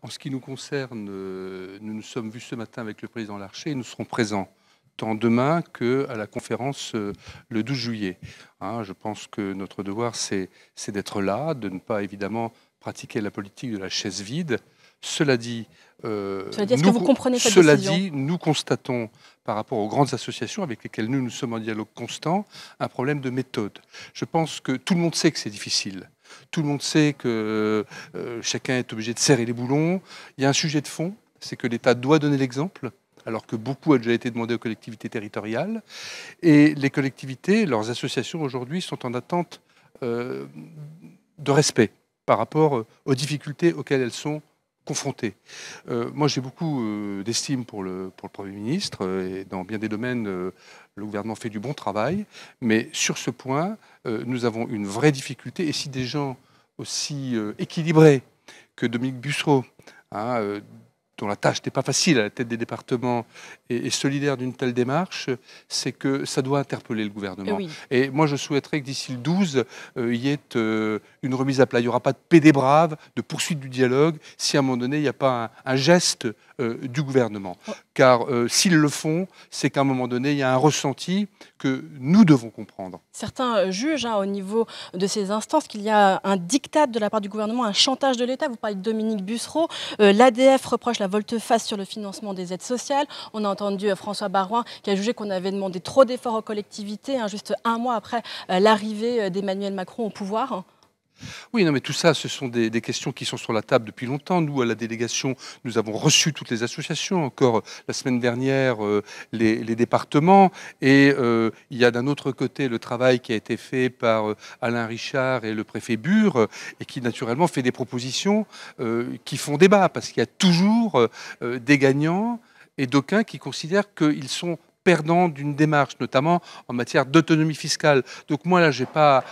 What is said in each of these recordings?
En ce qui nous concerne, nous nous sommes vus ce matin avec le président Larcher et nous serons présents tant demain qu'à la conférence le 12 juillet. Hein, je pense que notre devoir, c'est d'être là, de ne pas évidemment pratiquer la politique de la chaise vide. Cela dit, Est-ce que vous comprenez cette décision? nous constatons, par rapport aux grandes associations avec lesquelles nous sommes en dialogue constant, un problème de méthode. Je pense que tout le monde sait que c'est difficile. Tout le monde sait que chacun est obligé de serrer les boulons. Il y a un sujet de fond, c'est que l'État doit donner l'exemple, alors que beaucoup a déjà été demandé aux collectivités territoriales. Et les collectivités, leurs associations aujourd'hui sont en attente de respect par rapport aux difficultés auxquelles elles sont confrontées. Moi, j'ai beaucoup d'estime pour le Premier ministre et dans bien des domaines, le gouvernement fait du bon travail. Mais sur ce point, nous avons une vraie difficulté. Et si des gens aussi équilibrés que Dominique Bussereau, hein, dont la tâche n'est pas facile à la tête des départements, et solidaire d'une telle démarche, c'est que ça doit interpeller le gouvernement. Oui. Et moi, je souhaiterais que d'ici le 12, il y ait une remise à plat. Il n'y aura pas de pédé brave, de poursuite du dialogue, si à un moment donné, il n'y a pas un geste du gouvernement. Car s'ils le font, c'est qu'à un moment donné, il y a un ressenti que nous devons comprendre. Certains jugent au niveau de ces instances qu'il y a un diktat de la part du gouvernement, un chantage de l'État. Vous parlez de Dominique Bussereau. L'ADF reproche la volte-face sur le financement des aides sociales. On a entendu François Baroin qui a jugé qu'on avait demandé trop d'efforts aux collectivités, juste un mois après l'arrivée d'Emmanuel Macron au pouvoir. Oui, non, mais tout ça, ce sont des questions qui sont sur la table depuis longtemps. Nous, à la délégation, nous avons reçu toutes les associations, encore la semaine dernière, les départements. Et il y a d'un autre côté le travail qui a été fait par Alain Richard et le préfet Bure, et qui naturellement fait des propositions qui font débat, parce qu'il y a toujours des gagnants et d'aucuns qui considèrent qu'ils sont perdants d'une démarche, notamment en matière d'autonomie fiscale. Donc moi, là, j'ai pas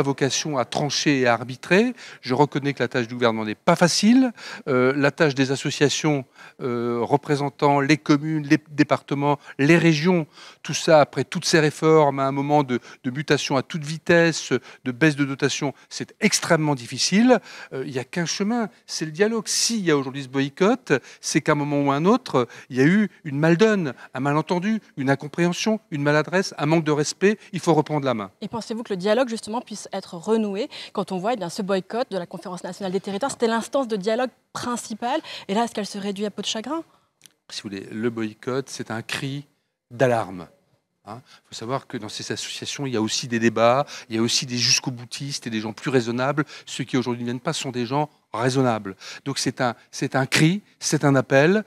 vocation à trancher et à arbitrer. Je reconnais que la tâche du gouvernement n'est pas facile. La tâche des associations représentant les communes, les départements, les régions, tout ça, après toutes ces réformes, à un moment de mutation à toute vitesse, de baisse de dotation, c'est extrêmement difficile. Il n'y a qu'un chemin, c'est le dialogue. S'il y a aujourd'hui ce boycott, c'est qu'à un moment ou à un autre, il y a eu une maldonne, un malentendu, une incompréhension, une maladresse, un manque de respect. Il faut reprendre la main. Et pensez-vous que le dialogue, justement, puisse être renoué quand on voit ce boycott de la Conférence nationale des territoires? C'était l'instance de dialogue principale. Et là, est-ce qu'elle se réduit à peau de chagrin? Si vous voulez, le boycott, c'est un cri d'alarme. Il faut savoir que dans ces associations, il y a aussi des débats, il y a aussi des jusqu'au-boutistes et des gens plus raisonnables. Ceux qui aujourd'hui ne viennent pas sont des gens raisonnables. Donc c'est un cri, c'est un appel.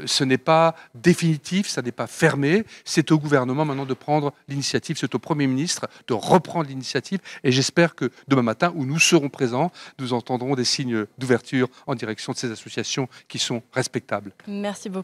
Ce n'est pas définitif, ça n'est pas fermé. C'est au gouvernement maintenant de prendre l'initiative, c'est au Premier ministre de reprendre l'initiative. Et j'espère que demain matin, où nous serons présents, nous entendrons des signes d'ouverture en direction de ces associations qui sont respectables. Merci beaucoup.